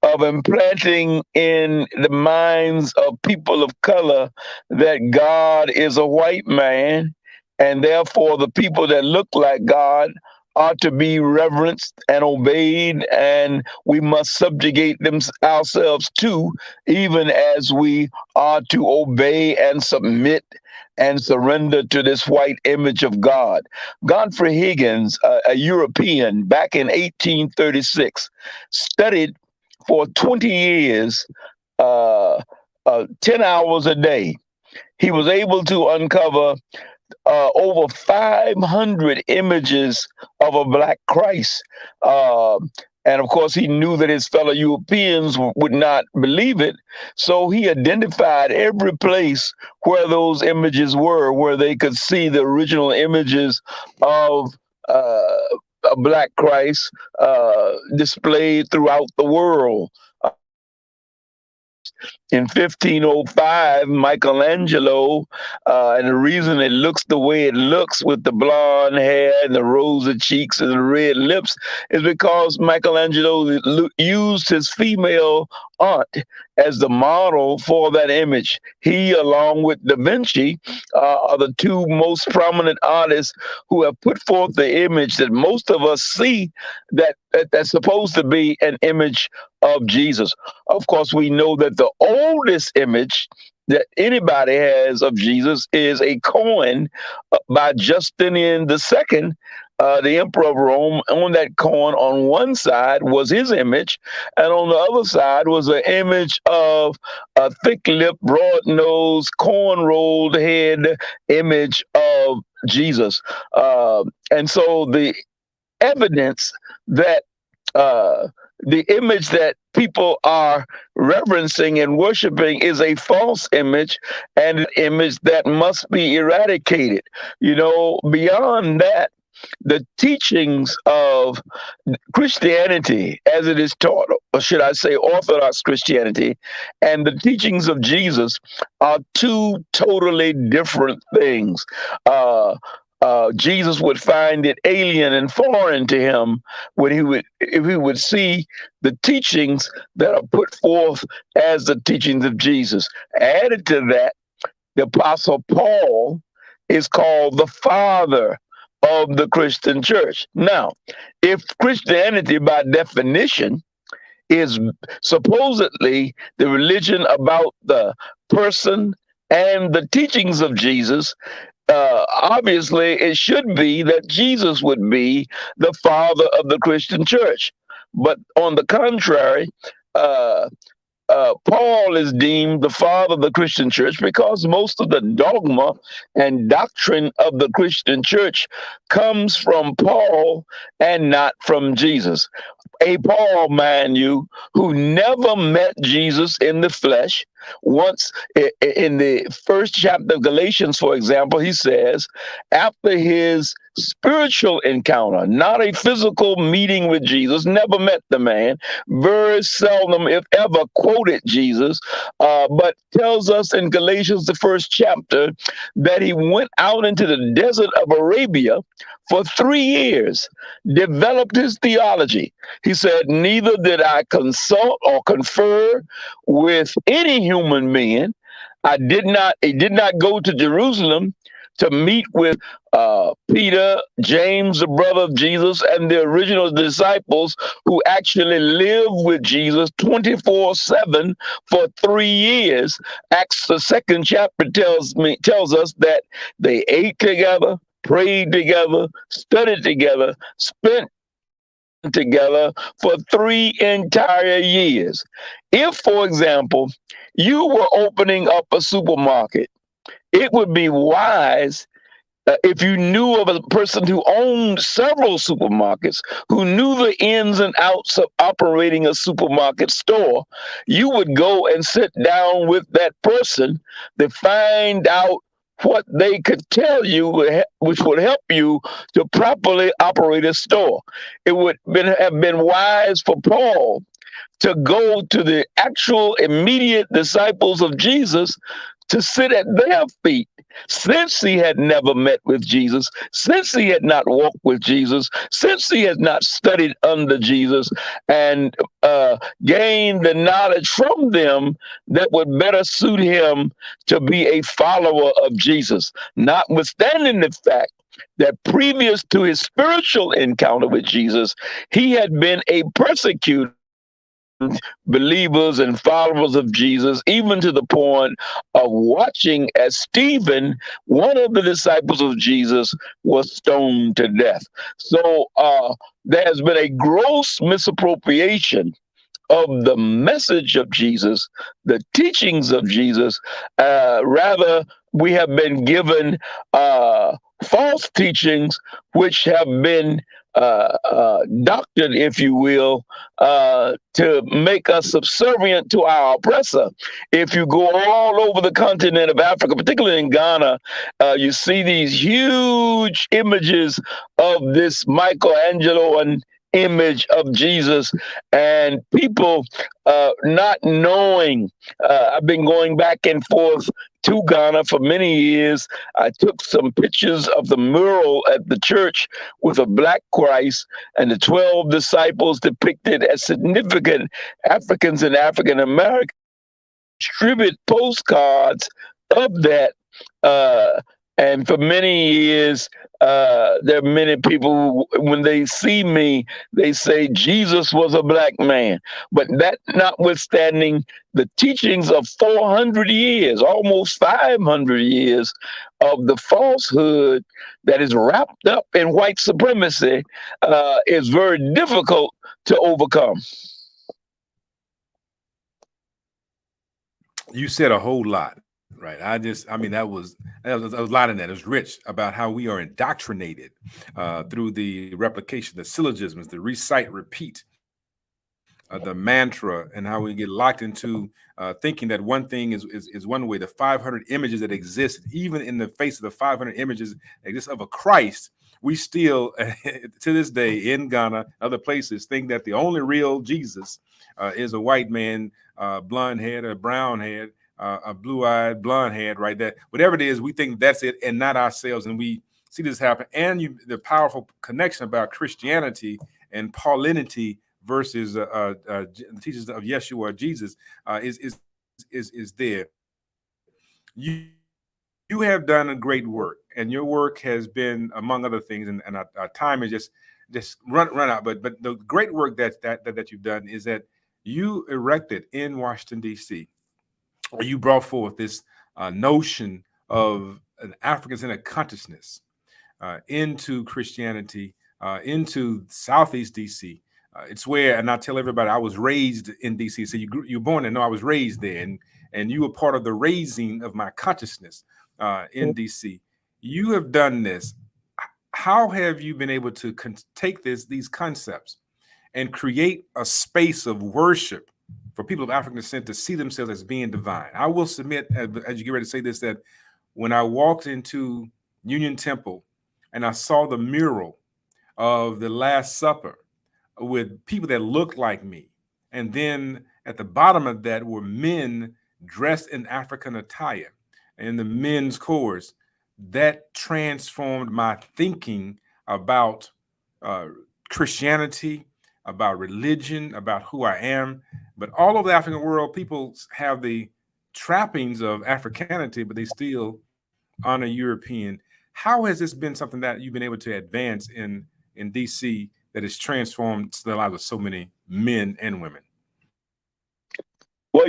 of implanting in the minds of people of color that God is a white man, and therefore the people that look like God are to be reverenced and obeyed, and we must subjugate them ourselves too, even as we are to obey and submit and surrender to this white image of God. Godfrey Higgins, a European, back in 1836, studied for 20 years, 10 hours a day. He was able to uncover over 500 images of a Black Christ. And of course, he knew that his fellow Europeans would not believe it. So he identified every place where those images were, where they could see the original images of a Black Christ displayed throughout the world. in 1505, Michelangelo, and the reason it looks the way it looks with the blonde hair and the rosy cheeks and the red lips is because Michelangelo used his female aunt as the model for that image. He, along with Da Vinci, are the two most prominent artists who have put forth the image that most of us see that's supposed to be an image of Jesus. Of course, we know that the oldest image that anybody has of Jesus is a coin by Justinian II, the emperor of Rome. On that coin, on one side was his image, and on the other side was an image of a thick-lipped, broad-nosed, corn-rolled head image of Jesus. And so the evidence that the image that people are reverencing and worshiping is a false image and an image that must be eradicated. Beyond that, the teachings of Christianity, as it is taught, or should I say Orthodox Christianity, and the teachings of Jesus are two totally different things. Jesus would find it alien and foreign to him if he would see the teachings that are put forth as the teachings of Jesus. Added to that, the Apostle Paul is called the father of the Christian church. Now, if Christianity, by definition, is supposedly the religion about the person and the teachings of Jesus, obviously it should be that Jesus would be the father of the Christian church. But on the contrary, Paul is deemed the father of the Christian church because most of the dogma and doctrine of the Christian church comes from Paul and not from Jesus. A Paul, mind you, who never met Jesus in the flesh. Once in the first chapter of Galatians, for example, he says, after his spiritual encounter, not a physical meeting with Jesus, never met the man, very seldom, if ever, quoted Jesus, but tells us in Galatians, the first chapter, that he went out into the desert of Arabia for 3 years, developed his theology. He said, neither did I consult or confer with any human being. He did not go to Jerusalem to meet with Peter, James, the brother of Jesus, and the original disciples who actually lived with Jesus 24/7 for 3 years. Acts, the second chapter, tells us that they ate together, prayed together, studied together, spent together for 3 entire years. If, for example, you were opening up a supermarket, it would be wise if you knew of a person who owned several supermarkets, who knew the ins and outs of operating a supermarket store, you would go and sit down with that person to find out what they could tell you, which would help you to properly operate a store. It would have been wise for Paul to go to the actual immediate disciples of Jesus to sit at their feet, since he had never met with Jesus, since he had not walked with Jesus, since he had not studied under Jesus, and gained the knowledge from them that would better suit him to be a follower of Jesus, notwithstanding the fact that previous to his spiritual encounter with Jesus, he had been a persecutor believers and followers of Jesus, even to the point of watching as Stephen, one of the disciples of Jesus, was stoned to death. So there has been a gross misappropriation of the message of Jesus, the teachings of Jesus. Rather, we have been given false teachings which have been doctored, if you will, to make us subservient to our oppressor. If you go all over the continent of Africa, particularly in Ghana, you see these huge images of this Michelangelo and image of Jesus, and people not knowing. I've been going back and forth to Ghana for many years. I took some pictures of the mural at the church with a black Christ and the 12 disciples depicted as significant Africans and African Americans. Distribute postcards of that. Uh, and for many years, there are many people who, when they see me, they say Jesus was a black man. But that notwithstanding the teachings of 400 years, almost 500 years of the falsehood that is wrapped up in white supremacy, is very difficult to overcome. You said a whole lot, right? I mean, that was a lot in that. It was rich about how we are indoctrinated through the replication, the syllogisms, the recite, repeat, the mantra, and how we get locked into thinking that one thing is one way. The 500 images that exist, even in the face of the 500 images that exist of a Christ, we still, to this day, in Ghana, other places, think that the only real Jesus is a white man, blonde head, a brown head, a blue-eyed, blonde head, right? That whatever it is, we think that's it, and not ourselves. And we see this happen. And the powerful connection about Christianity and Paulinity versus the teachings of Yeshua, Jesus, is there. You have done a great work, and your work has been, among other things, and our time is just run out. But the great work that you've done is that you erected in Washington, D.C., you brought forth this notion of an African-centered consciousness into Christianity, into Southeast DC. It's where, and I tell everybody, I was raised in DC. So you're born there. No, I was raised there, and you were part of the raising of my consciousness in DC. You have done this. How have you been able to take these concepts and create a space of worship for people of African descent to see themselves as being divine? I will submit, as you get ready to say this, that when I walked into Union Temple and I saw the mural of the Last Supper with people that looked like me, and then at the bottom of that were men dressed in African attire in the men's chorus, that transformed my thinking about Christianity, about religion, about who I am. But all over the African world, people have the trappings of Africanity, but they still honor European. How has this been something that you've been able to advance in DC that has transformed the lives of so many men and women? Well,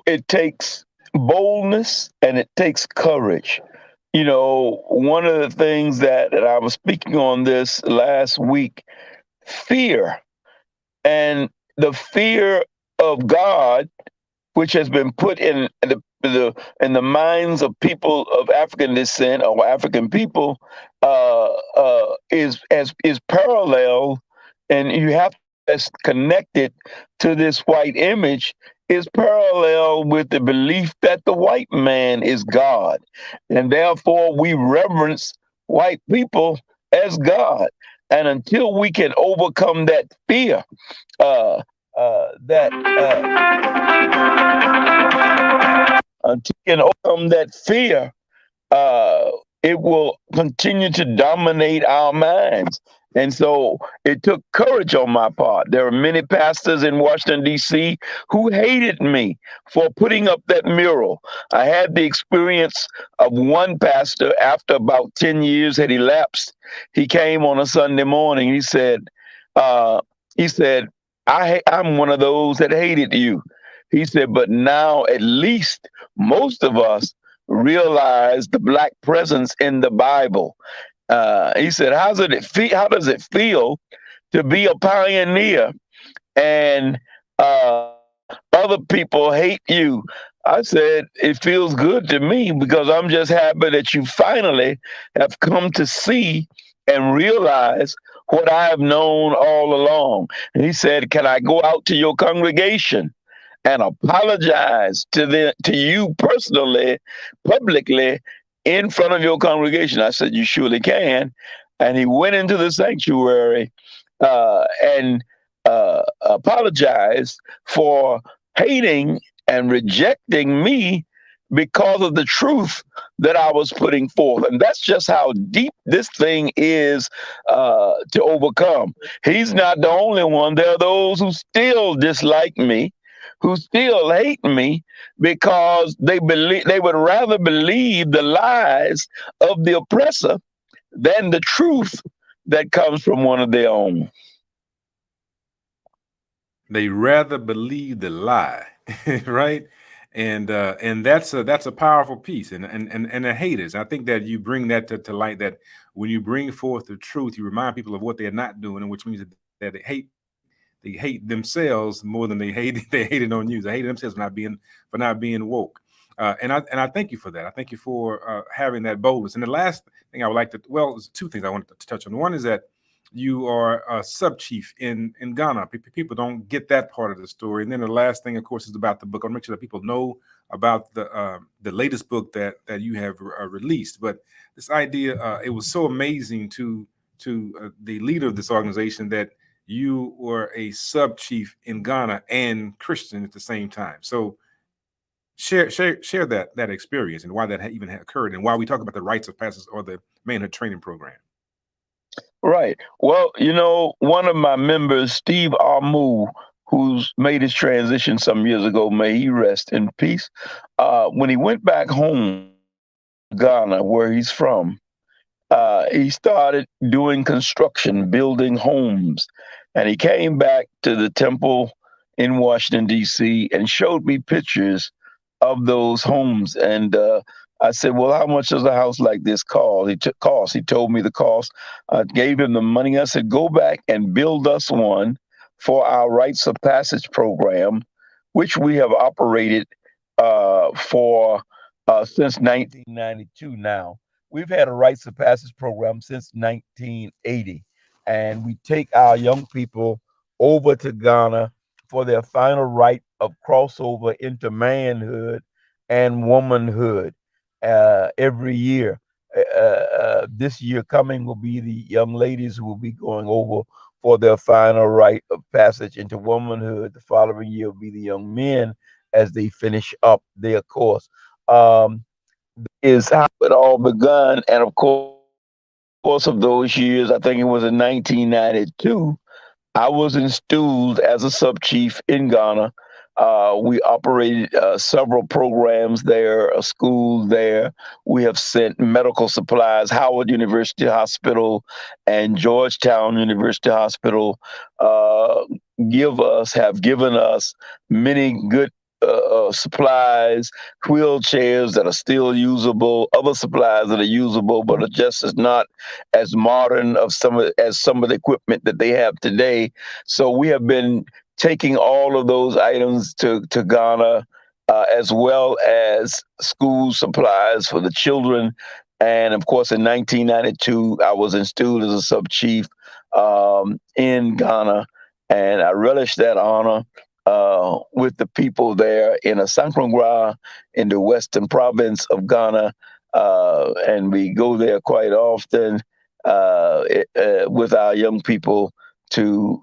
it takes boldness and it takes courage. One of the things that I was speaking on this last week, fear, and the fear of God, which has been put in the minds of people of African descent or African people, is parallel, and you have to connect it to this white image, is parallel with the belief that the white man is God, and therefore we reverence white people as God. And until we can overcome that fear, it will continue to dominate our minds. And so it took courage on my part. There are many pastors in Washington, D.C. who hated me for putting up that mural. I had the experience of one pastor, after about 10 years had elapsed, he came on a Sunday morning. He said, I'm one of those that hated you. He said, but now at least most of us realize the Black presence in the Bible. He said, how does it feel to be a pioneer and other people hate you? I said, it feels good to me because I'm just happy that you finally have come to see and realize what I have known all along. And he said, can I go out to your congregation and apologize to you personally, publicly, in front of your congregation? I said, you surely can. And he went into the sanctuary and apologized for hating and rejecting me because of the truth that I was putting forth. And that's just how deep this thing is to overcome. He's not the only one. There are those who still dislike me, who still hate me because they would rather believe the lies of the oppressor than the truth that comes from one of their own. They rather believe the lie, right? And that's a powerful piece. And the haters, I think that you bring that to light, that when you bring forth the truth, you remind people of what they're not doing, and which means that they hate themselves more than they hate they hated on you. They hated themselves for not being woke. And I thank you for that. I thank you for having that boldness. And the last thing I would like to, well, there's two things I wanted to touch on. One is that you are a sub chief in Ghana. People don't get that part of the story. And then the last thing, of course, is about the book. I'll make sure that people know about the latest book that you have released. But this idea, it was so amazing to the leader of this organization that you were a sub chief in Ghana and Christian at the same time. So share that experience and why that even occurred, and why we talk about the rites of passage or the manhood training program. Right. Well, one of my members, Steve Armu, who's made his transition some years ago, may he rest in peace. When he went back home, Ghana, where he's from, he started doing construction, building homes. And he came back to the temple in Washington, D.C., and showed me pictures of those homes. And I said, "Well, how much does a house like this cost?" He told me the cost. I gave him the money. I said, "Go back and build us one for our Rites of Passage program, which we have operated for since 1992 now. We've had a Rites of Passage program since 1980, and we take our young people over to Ghana for their final rite of crossover into manhood and womanhood every year. This year coming will be the young ladies who will be going over for their final rite of passage into womanhood. The following year will be the young men as they finish up their course. Is how it all begun, and of course of those years, I think it was in 1992, I was installed as a sub chief in Ghana. We operated several programs there, a school there. We have sent medical supplies. Howard University Hospital and Georgetown University Hospital have given us many good supplies, wheelchairs that are still usable, other supplies that are usable, but are just as not as modern as some of the equipment that they have today. So we have been taking all of those items to Ghana, as well as school supplies for the children. And of course, in 1992, I was installed as a sub chief in Ghana, and I relish that honor with the people there in Asankrangwa in the western province of Ghana. And we go there quite often with our young people to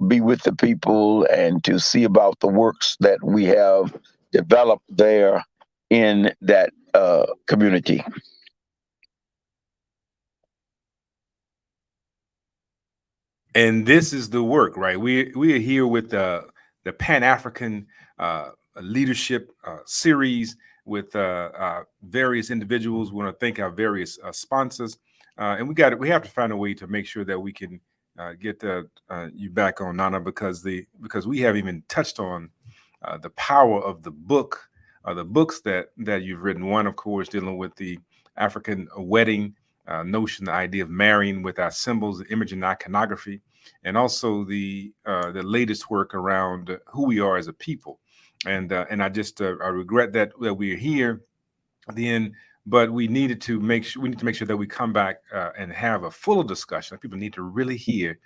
be with the people and to see about the works that we have developed there in that community. And this is the work, right? We are here with the Pan African leadership series with various individuals. We want to thank our various sponsors, and we have to find a way to make sure that we can get you back on, Nana, because we haven't even touched on the power of the books that you've written. One, of course, dealing with the African wedding notion, the idea of marrying with our symbols, the image and iconography, and also the latest work around who we are as a people. And I just I regret that we're here then, but we need to make sure that we come back and have a fuller discussion. People need to really hear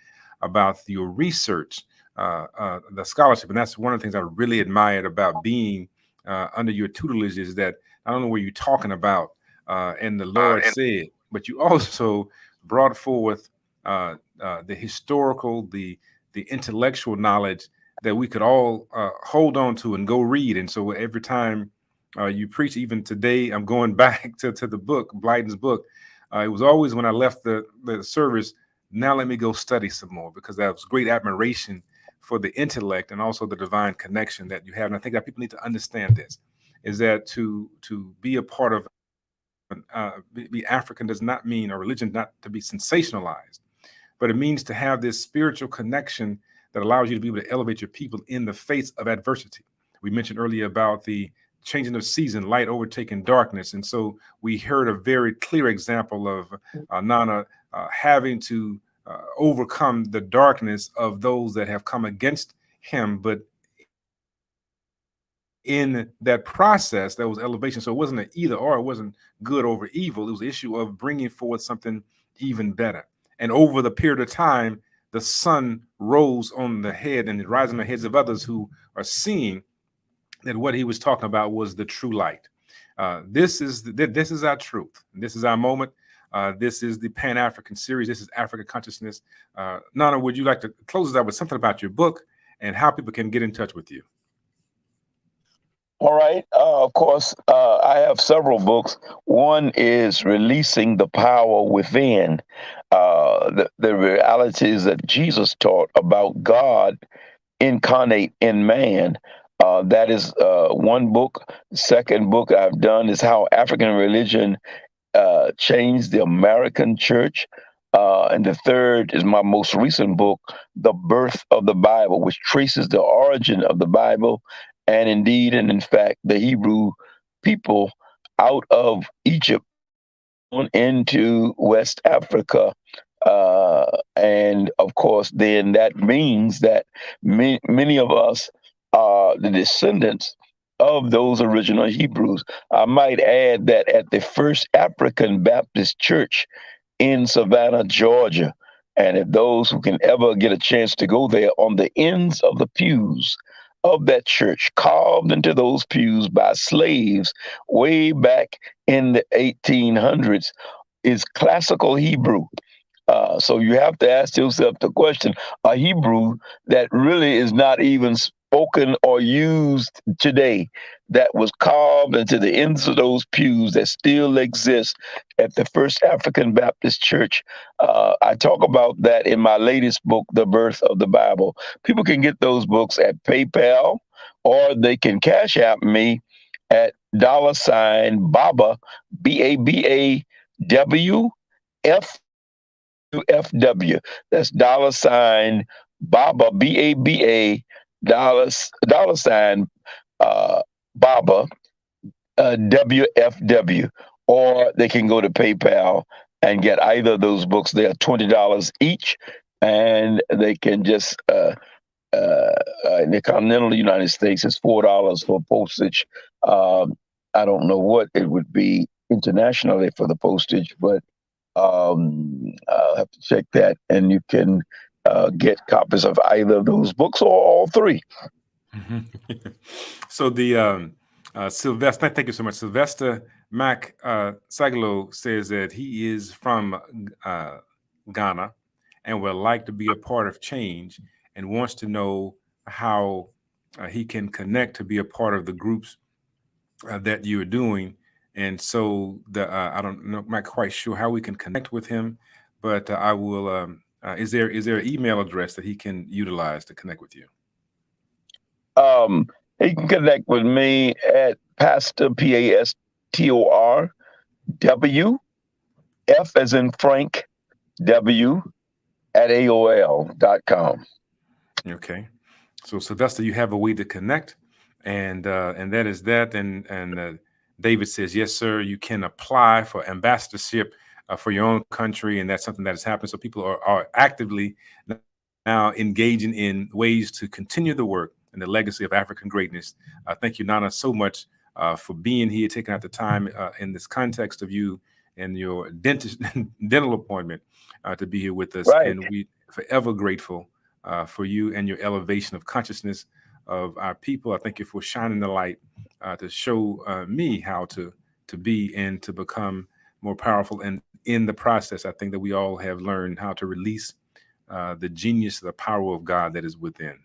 about your research, the scholarship, and that's one of the things I really admired about being under your tutelage, is that I don't know where you're talking about, and the Lord said, but you also brought forth the historical, the intellectual knowledge that we could all hold on to and go read. And so every time you preach, even today, I'm going back to the book, Blyden's book. It was always when I left the service, now let me go study some more, because that was great admiration for the intellect and also the divine connection that you have. And I think that people need to understand this, is that to be a part of be African does not mean, or religion not to be sensationalized, but it means to have this spiritual connection that allows you to be able to elevate your people in the face of adversity. We mentioned earlier about the changing of season, light overtaking darkness. And so we heard a very clear example of Nana having to overcome the darkness of those that have come against him. But in that process, there was elevation. So it wasn't an either or, it wasn't good over evil. It was an issue of bringing forward something even better. And over the period of time, the sun rose on the head and it rises on the heads of others who are seeing that what he was talking about was the true light. This is our truth. This is our moment. This is the Pan-African series. This is African Consciousness. Nana, would you like to close us out with something about your book and how people can get in touch with you? All right. Of course, I have several books. One is Releasing the Power Within, the realities that Jesus taught about God incarnate in man. That is one book. Second book I've done is How African Religion Changed the American Church. And the third is my most recent book, The Birth of the Bible, which traces the origin of the Bible and indeed and in fact the Hebrew people out of Egypt on into West Africa. And of course, then that means that many of us are the descendants of those original Hebrews. I might add that at the first African Baptist Church in Savannah, Georgia, and if those who can ever get a chance to go there, on the ends of the pews of that church, carved into those pews by slaves way back in the 1800s, is classical Hebrew. So you have to ask yourself the question, a Hebrew that really is not even spoken or used today, that was carved into the ends of those pews that still exist at the First African Baptist Church. I talk about that in my latest book, The Birth of the Bible. People can get those books at PayPal, or they can Cash App me at $Baba, BABAW, FW. That's $Baba, BABA, $, Baba, WFW. Or they can go to PayPal and get either of those books. They are $20 each, and they can just in the continental United States, it's $4 for postage. I don't know what it would be internationally for the postage, but I'll have to check that, and you can get copies of either of those books or all three. So the Sylvester, thank you so much. Sylvester Mac Sagalo says that he is from Ghana and would like to be a part of change and wants to know how he can connect to be a part of the groups that you're doing. And so I don't know, I'm not quite sure how we can connect with him, but I will. Is there an email address that he can utilize to connect with you? He can connect with me at Pastor PASTOR W F as in Frank W at AOL.com. Okay. So Sylvester, you have a way to connect, and that is that. And David says, yes, sir, you can apply for ambassadorship for your own country, and that's something that has happened. So people are actively now engaging in ways to continue the work and the legacy of African greatness. Thank you, Nana, so much for being here, taking out the time in this context of you and your dental appointment to be here with us. Right. And we forever grateful for you and your elevation of consciousness of our people. I thank you for shining the light to show me how to be and to become more powerful. And in the process, I think that we all have learned how to release the genius, the power of God that is within.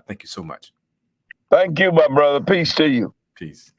Thank you so much. Thank you, my brother. Peace to you. Peace.